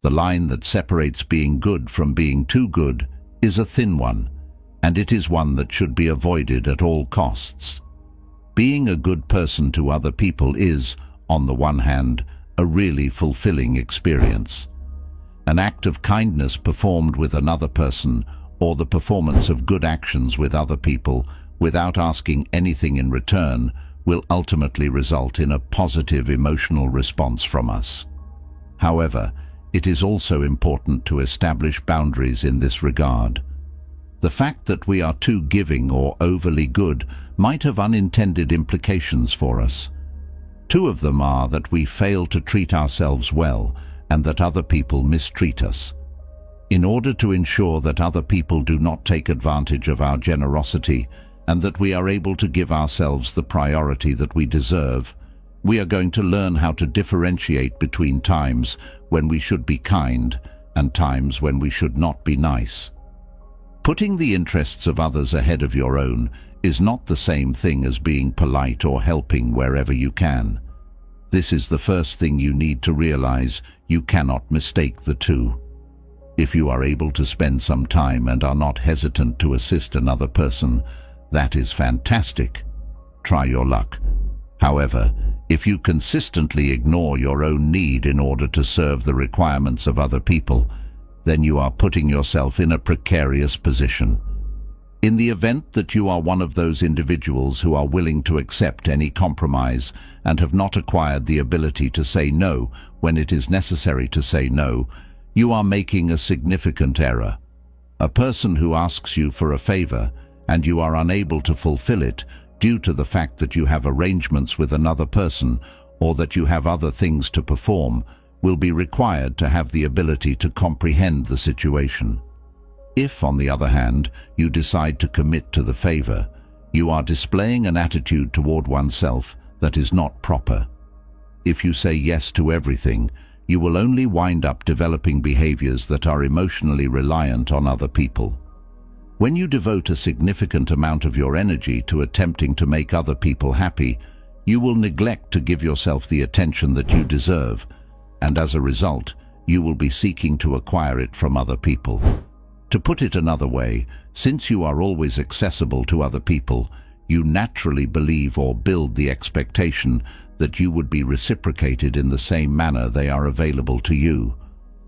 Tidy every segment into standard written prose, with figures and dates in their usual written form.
The line that separates being good from being too good is a thin one, and it is one that should be avoided at all costs. Being a good person to other people is, on the one hand, a really fulfilling experience. An act of kindness performed with another person, or the performance of good actions with other people, without asking anything in return, will ultimately result in a positive emotional response from us. However, it is also important to establish boundaries in this regard. The fact that we are too giving or overly good might have unintended implications for us. Two of them are that we fail to treat ourselves well and that other people mistreat us. In order to ensure that other people do not take advantage of our generosity and that we are able to give ourselves the priority that we deserve, we are going to learn how to differentiate between times when we should be kind and times when we should not be nice. Putting the interests of others ahead of your own is not the same thing as being polite or helping wherever you can. This is the first thing you need to realize. You cannot mistake the two. If you are able to spend some time and are not hesitant to assist another person, that is fantastic. Try your luck. However, if you consistently ignore your own need in order to serve the requirements of other people, then you are putting yourself in a precarious position. In the event that you are one of those individuals who are willing to accept any compromise and have not acquired the ability to say no when it is necessary to say no, you are making a significant error. A person who asks you for a favor and you are unable to fulfill it due to the fact that you have arrangements with another person or that you have other things to perform will be required to have the ability to comprehend the situation. If, on the other hand, you decide to commit to the favor, you are displaying an attitude toward oneself that is not proper. If you say yes to everything, you will only wind up developing behaviors that are emotionally reliant on other people. When you devote a significant amount of your energy to attempting to make other people happy, you will neglect to give yourself the attention that you deserve, and as a result, you will be seeking to acquire it from other people. To put it another way, since you are always accessible to other people, you naturally believe or build the expectation that you would be reciprocated in the same manner they are available to you.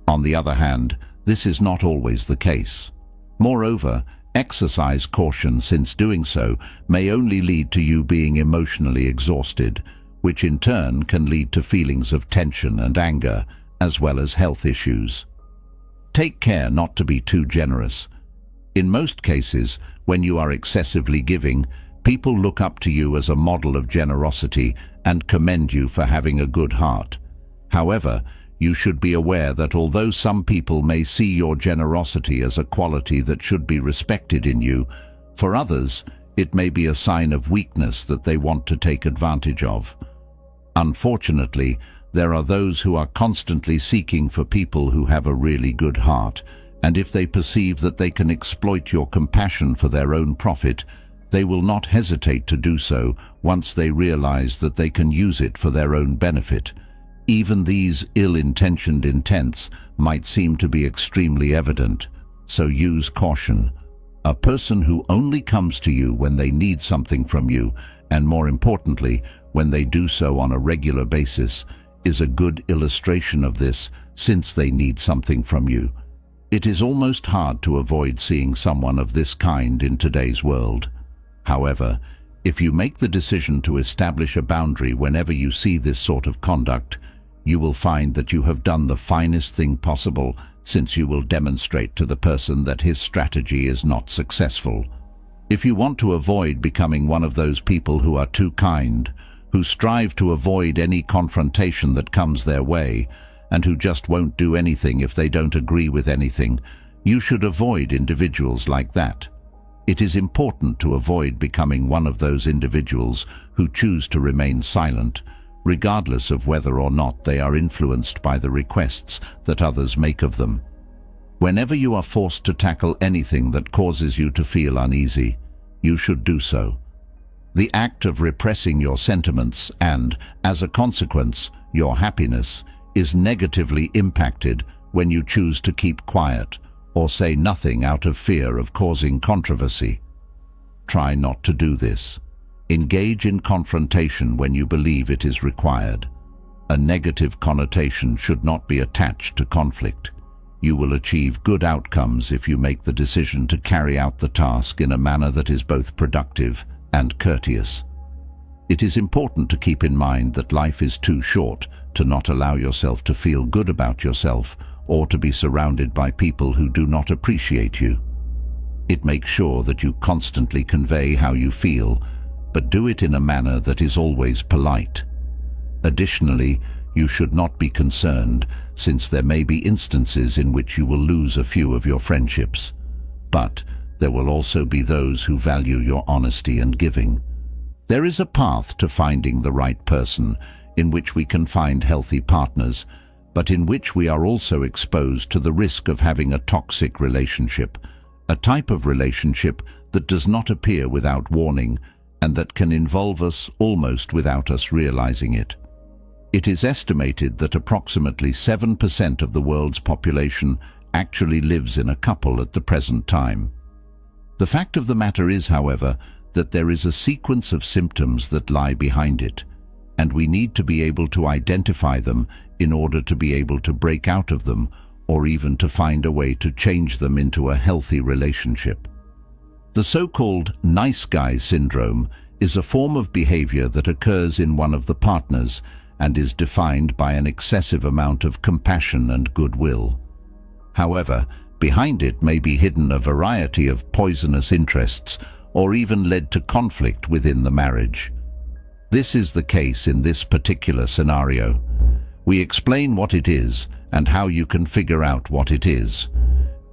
On the other hand, this is not always the case. Moreover, exercise caution, since doing so may only lead to you being emotionally exhausted, which in turn can lead to feelings of tension and anger, as well as health issues. Take care not to be too generous. In most cases, when you are excessively giving, people look up to you as a model of generosity and commend you for having a good heart. However, you should be aware that although some people may see your generosity as a quality that should be respected in you, for others, it may be a sign of weakness that they want to take advantage of. Unfortunately, there are those who are constantly seeking for people who have a really good heart, and if they perceive that they can exploit your compassion for their own profit, they will not hesitate to do so once they realize that they can use it for their own benefit. Even these ill-intentioned intents might seem to be extremely evident, so use caution. A person who only comes to you when they need something from you, and more importantly, when they do so on a regular basis, is a good illustration of this, since they need something from you. It is almost hard to avoid seeing someone of this kind in today's world. However, if you make the decision to establish a boundary whenever you see this sort of conduct, you will find that you have done the finest thing possible, since you will demonstrate to the person that his strategy is not successful. If you want to avoid becoming one of those people who are too kind, who strive to avoid any confrontation that comes their way, and who just won't do anything if they don't agree with anything, you should avoid individuals like that. It is important to avoid becoming one of those individuals who choose to remain silent, regardless of whether or not they are influenced by the requests that others make of them. Whenever you are forced to tackle anything that causes you to feel uneasy, you should do so. The act of repressing your sentiments and, as a consequence, your happiness, is negatively impacted when you choose to keep quiet or say nothing out of fear of causing controversy. Try not to do this. Engage in confrontation when you believe it is required. A negative connotation should not be attached to conflict. You will achieve good outcomes if you make the decision to carry out the task in a manner that is both productive and courteous. It is important to keep in mind that life is too short to not allow yourself to feel good about yourself or to be surrounded by people who do not appreciate you. It makes sure that you constantly convey how you feel, but do it in a manner that is always polite. Additionally, you should not be concerned, since there may be instances in which you will lose a few of your friendships. But there will also be those who value your honesty and giving. There is a path to finding the right person, in which we can find healthy partners, but in which we are also exposed to the risk of having a toxic relationship, a type of relationship that does not appear without warning and that can involve us almost without us realizing it. It is estimated that approximately 7% of the world's population actually lives in a couple at the present time. The fact of the matter is, however, that there is a sequence of symptoms that lie behind it, and we need to be able to identify them in order to be able to break out of them, or even to find a way to change them into a healthy relationship. The so-called nice guy syndrome is a form of behavior that occurs in one of the partners and is defined by an excessive amount of compassion and goodwill. However, behind it may be hidden a variety of poisonous interests or even led to conflict within the marriage. This is the case in this particular scenario. We explain what it is and how you can figure out what it is.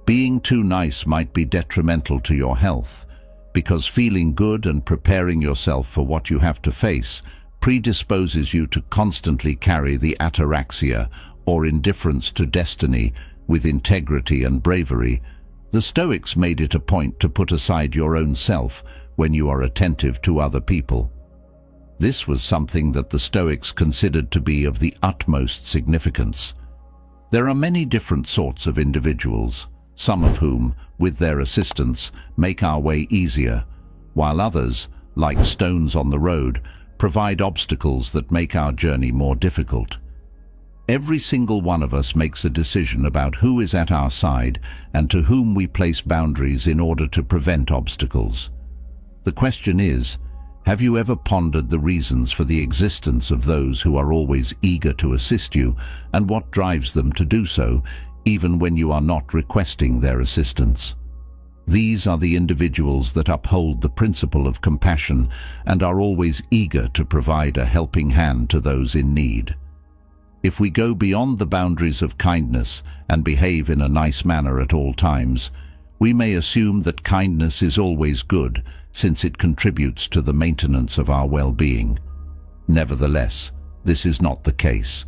Being too nice might be detrimental to your health, because feeling good and preparing yourself for what you have to face predisposes you to constantly carry the ataraxia, or indifference to destiny, with integrity and bravery. The Stoics made it a point to put aside your own self when you are attentive to other people. This was something that the Stoics considered to be of the utmost significance. There are many different sorts of individuals, some of whom, with their assistance, make our way easier, while others, like stones on the road, provide obstacles that make our journey more difficult. Every single one of us makes a decision about who is at our side and to whom we place boundaries in order to prevent obstacles. The question is, have you ever pondered the reasons for the existence of those who are always eager to assist you, and what drives them to do so, even when you are not requesting their assistance? These are the individuals that uphold the principle of compassion and are always eager to provide a helping hand to those in need. If we go beyond the boundaries of kindness and behave in a nice manner at all times, we may assume that kindness is always good, since it contributes to the maintenance of our well-being. Nevertheless, this is not the case.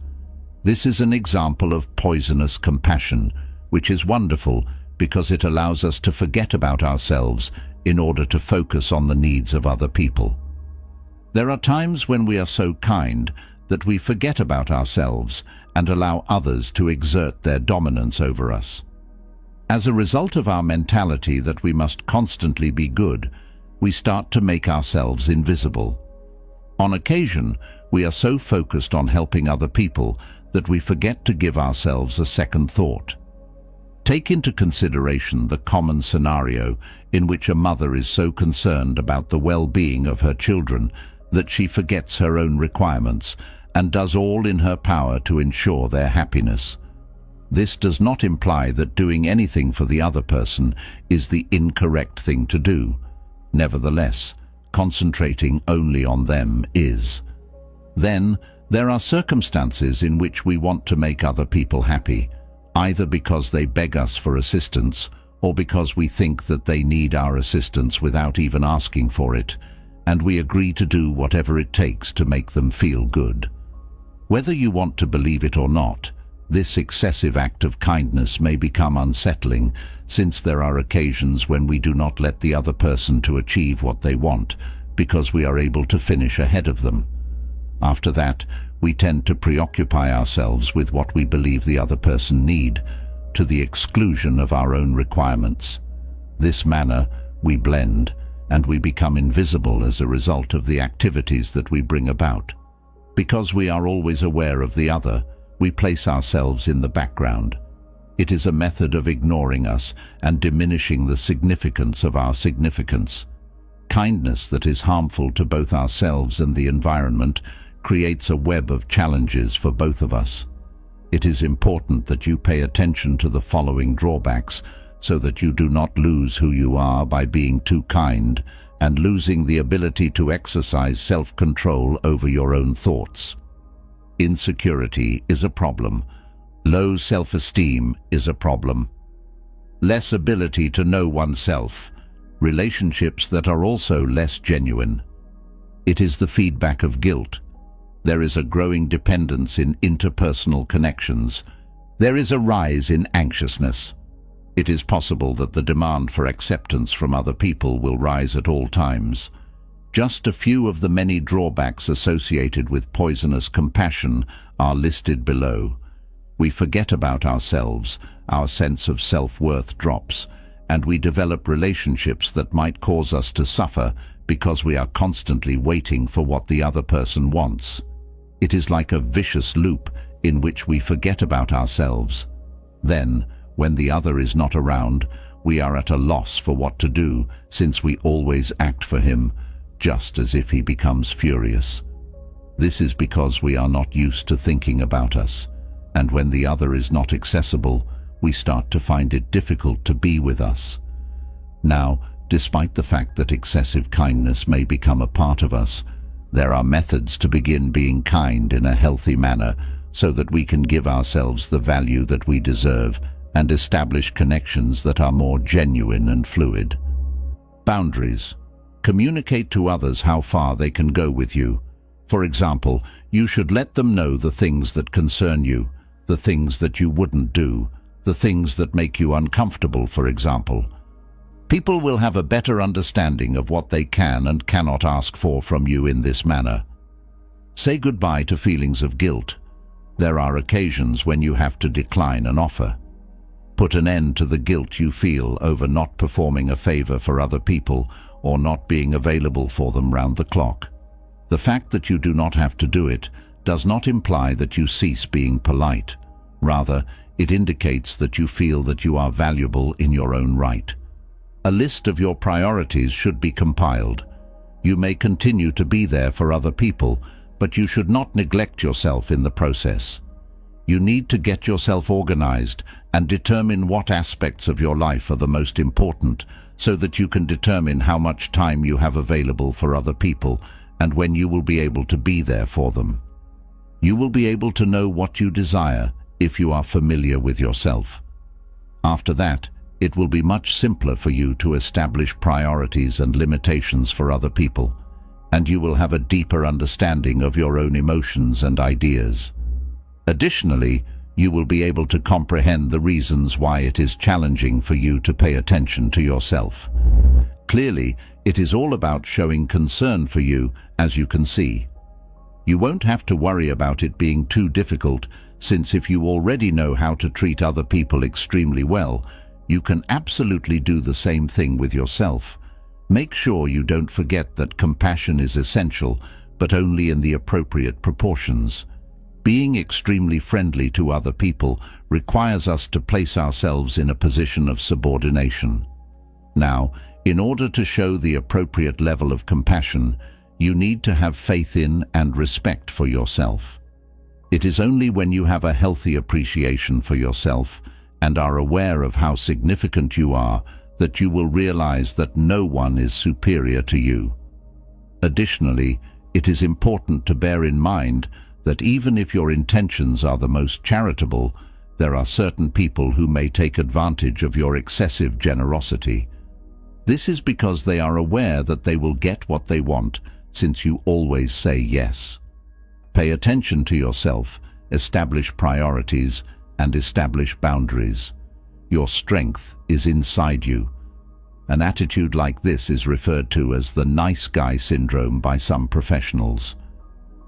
This is an example of poisonous compassion, which is wonderful because it allows us to forget about ourselves in order to focus on the needs of other people. There are times when we are so kind that we forget about ourselves and allow others to exert their dominance over us. As a result of our mentality that we must constantly be good, we start to make ourselves invisible. On occasion, we are so focused on helping other people that we forget to give ourselves a second thought. Take into consideration the common scenario in which a mother is so concerned about the well-being of her children that she forgets her own requirements and does all in her power to ensure their happiness. This does not imply that doing anything for the other person is the incorrect thing to do. Nevertheless, concentrating only on them is. Then, there are circumstances in which we want to make other people happy, either because they beg us for assistance or because we think that they need our assistance without even asking for it, and we agree to do whatever it takes to make them feel good. Whether you want to believe it or not, this excessive act of kindness may become unsettling, since there are occasions when we do not let the other person to achieve what they want because we are able to finish ahead of them. After that, we tend to preoccupy ourselves with what we believe the other person need, to the exclusion of our own requirements. This manner, we blend, and we become invisible as a result of the activities that we bring about. Because we are always aware of the other, we place ourselves in the background. It is a method of ignoring us and diminishing the significance of our significance. Kindness that is harmful to both ourselves and the environment creates a web of challenges for both of us. It is important that you pay attention to the following drawbacks so that you do not lose who you are by being too kind and losing the ability to exercise self-control over your own thoughts. Insecurity is a problem. Low self-esteem is a problem. Less ability to know oneself. Relationships that are also less genuine. It is the feedback of guilt. There is a growing dependence in interpersonal connections. There is a rise in anxiousness. It is possible that the demand for acceptance from other people will rise at all times. Just a few of the many drawbacks associated with poisonous compassion are listed below. We forget about ourselves, our sense of self-worth drops, and we develop relationships that might cause us to suffer because we are constantly waiting for what the other person wants. It is like a vicious loop in which we forget about ourselves. Then, when the other is not around, we are at a loss for what to do, since we always act for him, just as if he becomes furious. This is because we are not used to thinking about us, and when the other is not accessible, we start to find it difficult to be with us. Now, despite the fact that excessive kindness may become a part of us, there are methods to begin being kind in a healthy manner so that we can give ourselves the value that we deserve and establish connections that are more genuine and fluid. Boundaries. Communicate to others how far they can go with you. For example, you should let them know the things that concern you, the things that you wouldn't do, the things that make you uncomfortable, for example. People will have a better understanding of what they can and cannot ask for from you in this manner. Say goodbye to feelings of guilt. There are occasions when you have to decline an offer. Put an end to the guilt you feel over not performing a favor for other people or not being available for them round the clock. The fact that you do not have to do it does not imply that you cease being polite. Rather, it indicates that you feel that you are valuable in your own right. A list of your priorities should be compiled. You may continue to be there for other people, but you should not neglect yourself in the process. You need to get yourself organized and determine what aspects of your life are the most important so that you can determine how much time you have available for other people and when you will be able to be there for them. You will be able to know what you desire if you are familiar with yourself. After that, it will be much simpler for you to establish priorities and limitations for other people, and you will have a deeper understanding of your own emotions and ideas. Additionally, you will be able to comprehend the reasons why it is challenging for you to pay attention to yourself. Clearly, it is all about showing concern for you, as you can see. You won't have to worry about it being too difficult, since if you already know how to treat other people extremely well, you can absolutely do the same thing with yourself. Make sure you don't forget that compassion is essential, but only in the appropriate proportions. Being extremely friendly to other people requires us to place ourselves in a position of subordination. Now, in order to show the appropriate level of compassion, you need to have faith in and respect for yourself. It is only when you have a healthy appreciation for yourself and are aware of how significant you are that you will realize that no one is superior to you. Additionally, it is important to bear in mind that even if your intentions are the most charitable, there are certain people who may take advantage of your excessive generosity. This is because they are aware that they will get what they want, since you always say yes. Pay attention to yourself, establish priorities, and establish boundaries. Your strength is inside you. An attitude like this is referred to as the nice guy syndrome by some professionals.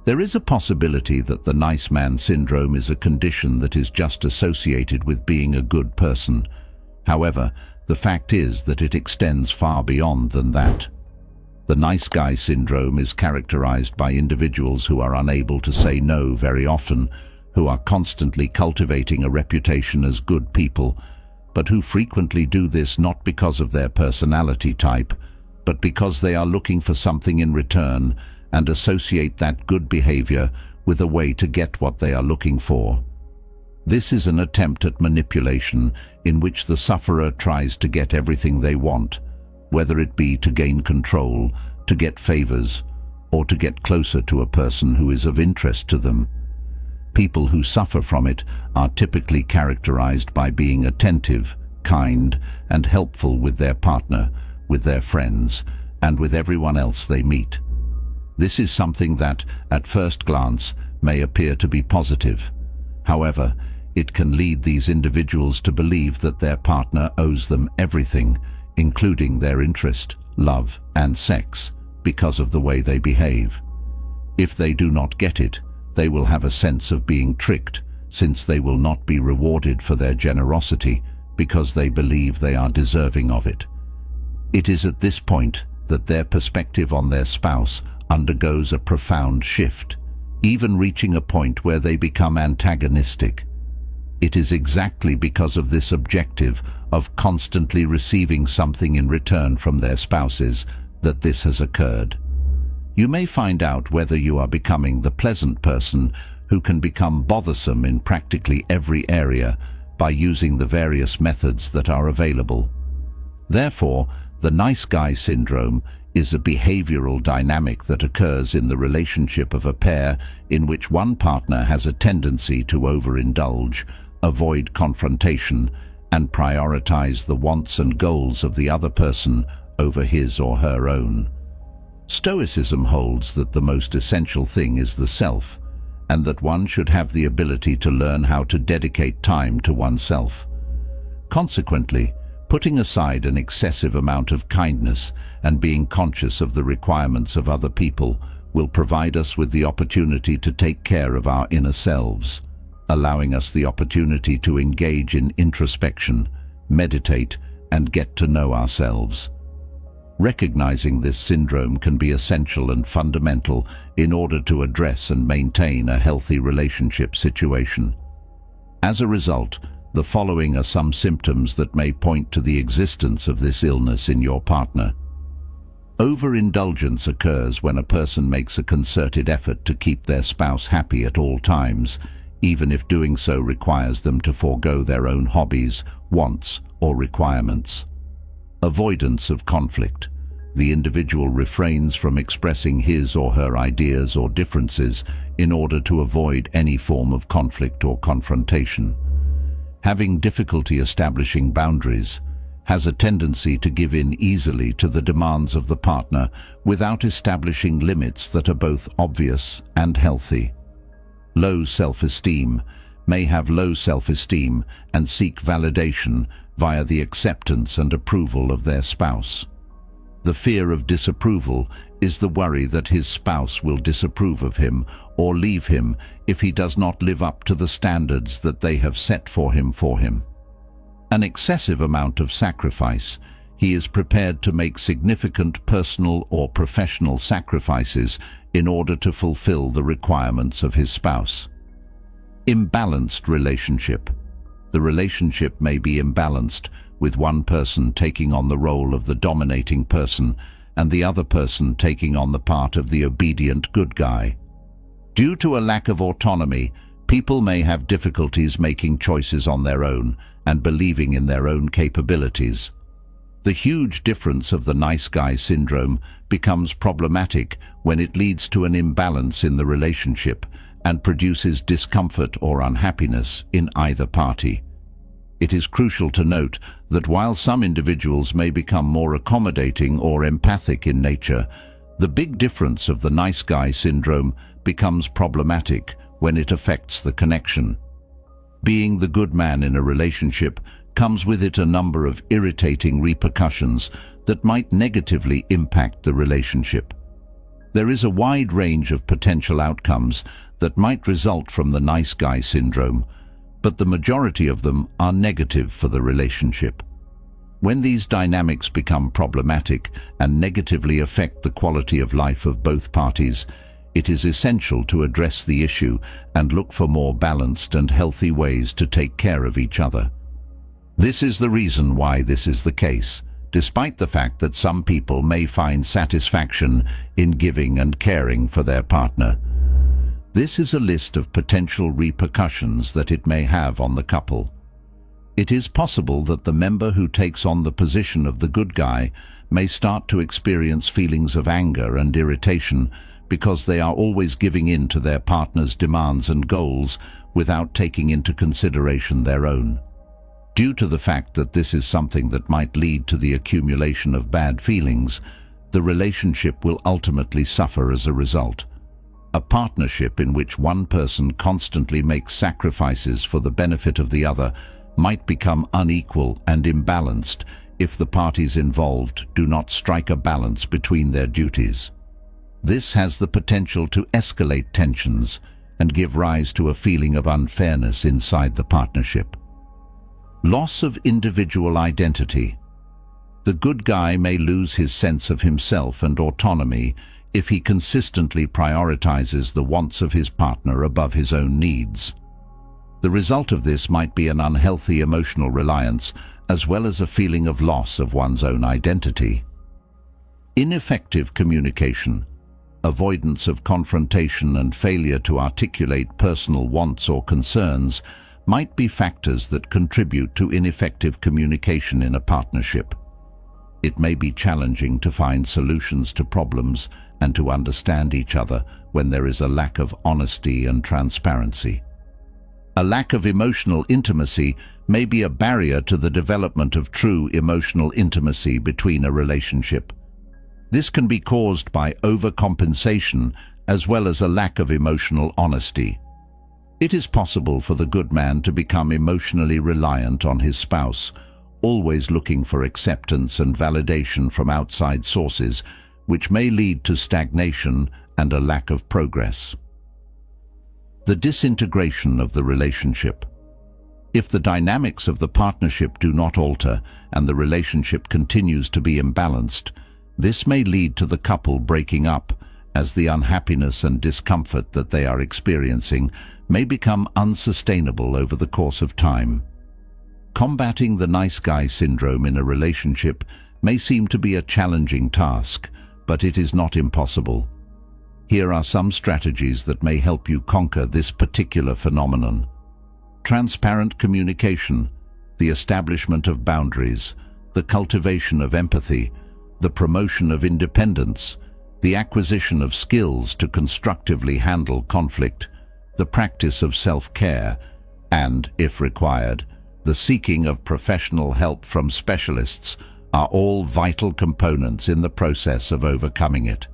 There is a possibility that the nice man syndrome is a condition that is just associated with being a good person. However, the fact is that it extends far beyond than that. The nice guy syndrome is characterized by individuals who are unable to say no very often, who are constantly cultivating a reputation as good people, but who frequently do this not because of their personality type, but because they are looking for something in return and associate that good behavior with a way to get what they are looking for. This is an attempt at manipulation in which the sufferer tries to get everything they want, whether it be to gain control, to get favors, or to get closer to a person who is of interest to them. People who suffer from it are typically characterized by being attentive, kind, and helpful with their partner, with their friends, and with everyone else they meet. This is something that, at first glance, may appear to be positive. However, it can lead these individuals to believe that their partner owes them everything, including their interest, love, and sex, because of the way they behave. If they do not get it, they will have a sense of being tricked, since they will not be rewarded for their generosity because they believe they are deserving of it. It is at this point that their perspective on their spouse undergoes a profound shift, even reaching a point where they become antagonistic. It is exactly because of this objective of constantly receiving something in return from their spouses that this has occurred. You may find out whether you are becoming the pleasant person who can become bothersome in practically every area by using the various methods that are available. Therefore, the nice guy syndrome is a behavioral dynamic that occurs in the relationship of a pair in which one partner has a tendency to overindulge, avoid confrontation, and prioritize the wants and goals of the other person over his or her own. Stoicism holds that the most essential thing is the self, and that one should have the ability to learn how to dedicate time to oneself. Consequently, putting aside an excessive amount of kindness and being conscious of the requirements of other people will provide us with the opportunity to take care of our inner selves, allowing us the opportunity to engage in introspection, meditate, and get to know ourselves. Recognizing this syndrome can be essential and fundamental in order to address and maintain a healthy relationship situation. As a result, the following are some symptoms that may point to the existence of this illness in your partner. Overindulgence occurs when a person makes a concerted effort to keep their spouse happy at all times, even if doing so requires them to forego their own hobbies, wants, or requirements. Avoidance of conflict. The individual refrains from expressing his or her ideas or differences in order to avoid any form of conflict or confrontation. Having difficulty establishing boundaries, has a tendency to give in easily to the demands of the partner without establishing limits that are both obvious and healthy. Low self-esteem, may have low self-esteem and seek validation via the acceptance and approval of their spouse. The fear of disapproval is the worry that his spouse will disapprove of him or leave him if he does not live up to the standards that they have set for him. An excessive amount of sacrifice. He is prepared to make significant personal or professional sacrifices in order to fulfill the requirements of his spouse. Imbalanced relationship. The relationship may be imbalanced, with one person taking on the role of the dominating person and the other person taking on the part of the obedient good guy. Due to a lack of autonomy, people may have difficulties making choices on their own and believing in their own capabilities. The huge difference of the nice guy syndrome becomes problematic when it leads to an imbalance in the relationship and produces discomfort or unhappiness in either party. It is crucial to note that while some individuals may become more accommodating or empathic in nature, the big difference of the nice guy syndrome becomes problematic when it affects the connection. Being the good man in a relationship comes with it a number of irritating repercussions that might negatively impact the relationship. There is a wide range of potential outcomes that might result from the nice guy syndrome, but the majority of them are negative for the relationship. When these dynamics become problematic and negatively affect the quality of life of both parties, it is essential to address the issue and look for more balanced and healthy ways to take care of each other. This is the reason why this is the case, despite the fact that some people may find satisfaction in giving and caring for their partner. This is a list of potential repercussions that it may have on the couple. It is possible that the member who takes on the position of the good guy may start to experience feelings of anger and irritation because they are always giving in to their partner's demands and goals without taking into consideration their own. Due to the fact that this is something that might lead to the accumulation of bad feelings, the relationship will ultimately suffer as a result. A partnership in which one person constantly makes sacrifices for the benefit of the other might become unequal and imbalanced if the parties involved do not strike a balance between their duties. This has the potential to escalate tensions and give rise to a feeling of unfairness inside the partnership. Loss of individual identity. The good guy may lose his sense of himself and autonomy if he consistently prioritizes the wants of his partner above his own needs. The result of this might be an unhealthy emotional reliance, as well as a feeling of loss of one's own identity. Ineffective communication. Avoidance of confrontation and failure to articulate personal wants or concerns might be factors that contribute to ineffective communication in a partnership. It may be challenging to find solutions to problems and to understand each other when there is a lack of honesty and transparency. A lack of emotional intimacy may be a barrier to the development of true emotional intimacy between a relationship. This can be caused by overcompensation as well as a lack of emotional honesty. It is possible for the good man to become emotionally reliant on his spouse, always looking for acceptance and validation from outside sources, which may lead to stagnation and a lack of progress. The disintegration of the relationship. If the dynamics of the partnership do not alter and the relationship continues to be imbalanced, this may lead to the couple breaking up, as the unhappiness and discomfort that they are experiencing may become unsustainable over the course of time. Combating the nice guy syndrome in a relationship may seem to be a challenging task, but it is not impossible. Here are some strategies that may help you conquer this particular phenomenon. Transparent communication, the establishment of boundaries, the cultivation of empathy, the promotion of independence, the acquisition of skills to constructively handle conflict, the practice of self-care, and, if required, the seeking of professional help from specialists are all vital components in the process of overcoming it.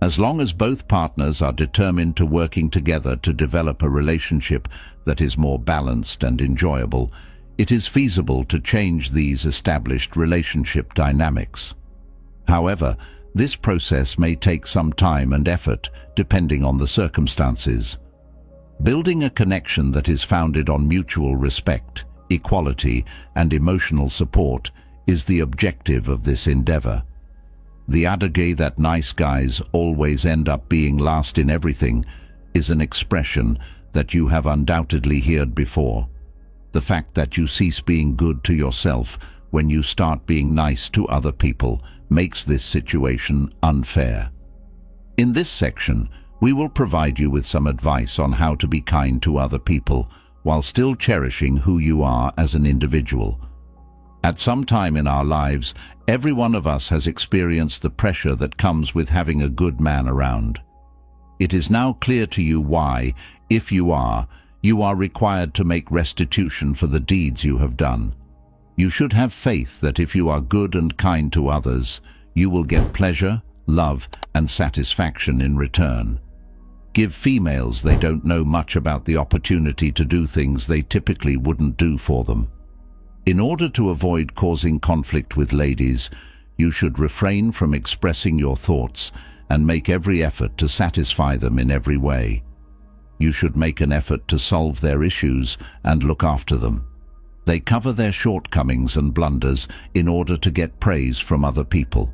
As long as both partners are determined to working together to develop a relationship that is more balanced and enjoyable, it is feasible to change these established relationship dynamics. However, this process may take some time and effort depending on the circumstances. Building a connection that is founded on mutual respect, equality, and emotional support is the objective of this endeavor. The adage that nice guys always end up being last in everything is an expression that you have undoubtedly heard before. The fact that you cease being good to yourself when you start being nice to other people makes this situation unfair. In this section, we will provide you with some advice on how to be kind to other people while still cherishing who you are as an individual. At some time in our lives, every one of us has experienced the pressure that comes with having a good man around. It is now clear to you why, if you are required to make restitution for the deeds you have done. You should have faith that if you are good and kind to others, you will get pleasure, love, and satisfaction in return. Give females they don't know much about the opportunity to do things they typically wouldn't do for them. In order to avoid causing conflict with ladies, you should refrain from expressing your thoughts and make every effort to satisfy them in every way. You should make an effort to solve their issues and look after them. They cover their shortcomings and blunders in order to get praise from other people.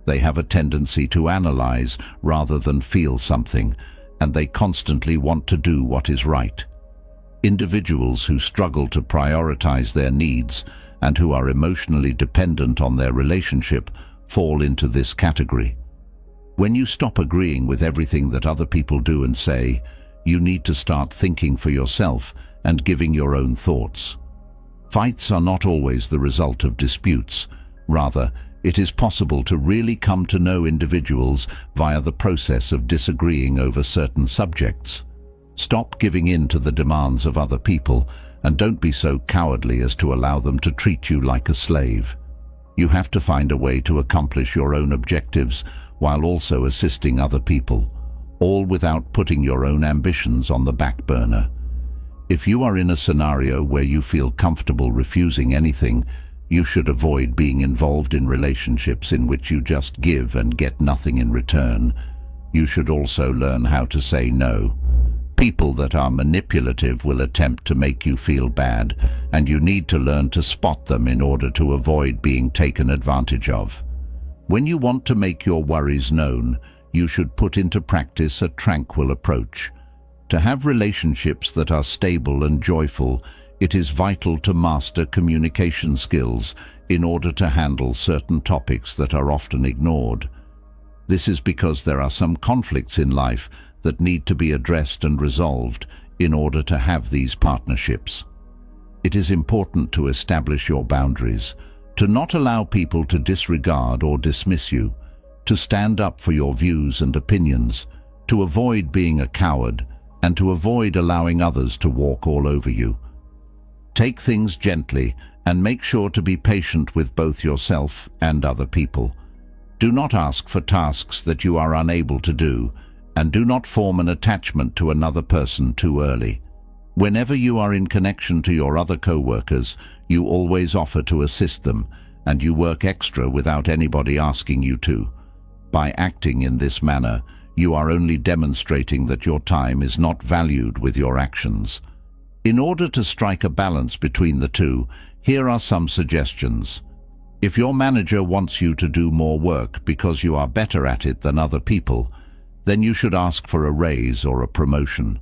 They have a tendency to analyze rather than feel something, and they constantly want to do what is right. Individuals who struggle to prioritize their needs and who are emotionally dependent on their relationship fall into this category. When you stop agreeing with everything that other people do and say, you need to start thinking for yourself and giving your own thoughts. Fights are not always the result of disputes. Rather, it is possible to really come to know individuals via the process of disagreeing over certain subjects. Stop giving in to the demands of other people, and don't be so cowardly as to allow them to treat you like a slave. You have to find a way to accomplish your own objectives while also assisting other people, all without putting your own ambitions on the back burner. If you are in a scenario where you feel comfortable refusing anything, you should avoid being involved in relationships in which you just give and get nothing in return. You should also learn how to say no. People that are manipulative will attempt to make you feel bad, and you need to learn to spot them in order to avoid being taken advantage of. When you want to make your worries known, you should put into practice a tranquil approach. To have relationships that are stable and joyful, it is vital to master communication skills in order to handle certain topics that are often ignored. This is because there are some conflicts in life that need to be addressed and resolved in order to have these partnerships. It is important to establish your boundaries, to not allow people to disregard or dismiss you, to stand up for your views and opinions, to avoid being a coward, and to avoid allowing others to walk all over you. Take things gently and make sure to be patient with both yourself and other people. Do not ask for tasks that you are unable to do, and do not form an attachment to another person too early. Whenever you are in connection to your other co-workers, you always offer to assist them, and you work extra without anybody asking you to. By acting in this manner, you are only demonstrating that your time is not valued with your actions. In order to strike a balance between the two, here are some suggestions. If your manager wants you to do more work because you are better at it than other people, then you should ask for a raise or a promotion.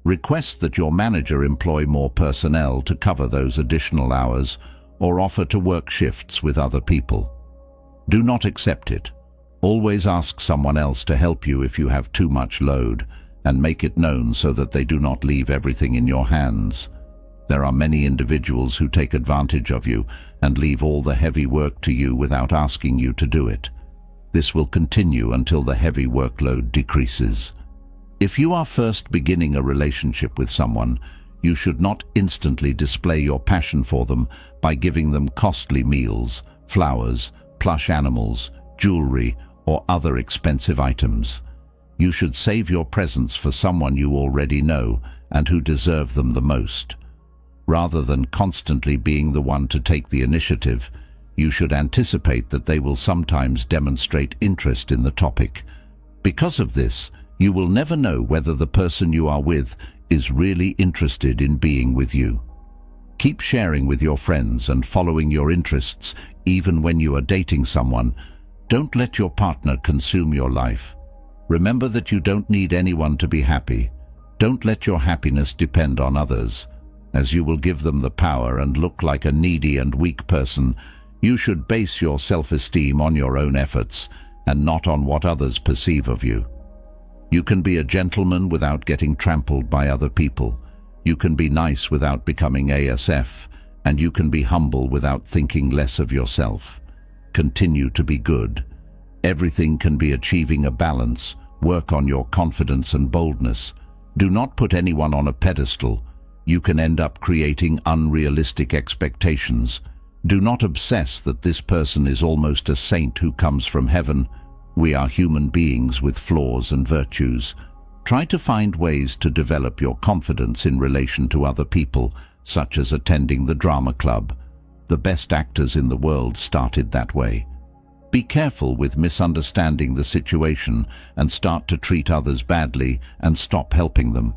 Request that your manager employ more personnel to cover those additional hours, or offer to work shifts with other people. Do not accept it. Always ask someone else to help you if you have too much load, and make it known so that they do not leave everything in your hands. There are many individuals who take advantage of you and leave all the heavy work to you without asking you to do it. This will continue until the heavy workload decreases. If you are first beginning a relationship with someone, you should not instantly display your passion for them by giving them costly meals, flowers, plush animals, jewelry, or other expensive items. You should save your presents for someone you already know and who deserve them the most. Rather than constantly being the one to take the initiative, you should anticipate that they will sometimes demonstrate interest in the topic. Because of this, you will never know whether the person you are with is really interested in being with you. Keep sharing with your friends and following your interests even when you are dating someone. Don't let your partner consume your life. Remember that you don't need anyone to be happy. Don't let your happiness depend on others, as you will give them the power and look like a needy and weak person. You should base your self-esteem on your own efforts and not on what others perceive of you. You can be a gentleman without getting trampled by other people. You can be nice without becoming ASF, and you can be humble without thinking less of yourself. Continue to be good. Everything can be achieving a balance. Work on your confidence and boldness. Do not put anyone on a pedestal. You can end up creating unrealistic expectations. Do not obsess that this person is almost a saint who comes from heaven. We are human beings with flaws and virtues. Try to find ways to develop your confidence in relation to other people, such as attending the drama club. The best actors in the world started that way. Be careful with misunderstanding the situation and start to treat others badly and stop helping them.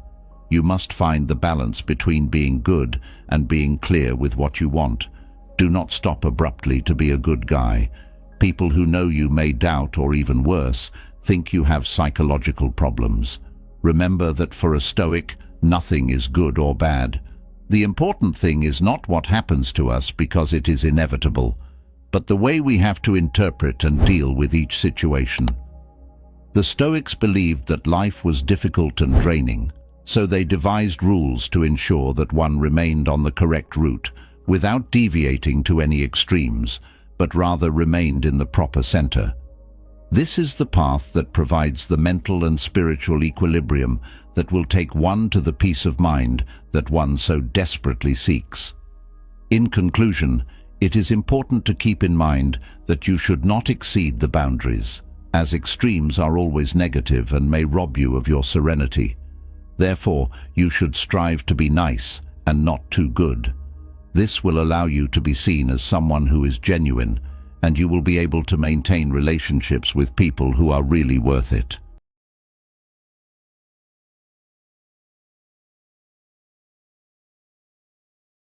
You must find the balance between being good and being clear with what you want. Do not stop abruptly to be a good guy. People who know you may doubt, or even worse, think you have psychological problems. Remember that for a Stoic, nothing is good or bad. The important thing is not what happens to us because it is inevitable, but the way we have to interpret and deal with each situation. The Stoics believed that life was difficult and draining, so they devised rules to ensure that one remained on the correct route without deviating to any extremes, but rather remained in the proper center. This is the path that provides the mental and spiritual equilibrium that will take one to the peace of mind that one so desperately seeks. In conclusion, it is important to keep in mind that you should not exceed the boundaries, as extremes are always negative and may rob you of your serenity. Therefore, you should strive to be nice and not too good. This will allow you to be seen as someone who is genuine, and you will be able to maintain relationships with people who are really worth it.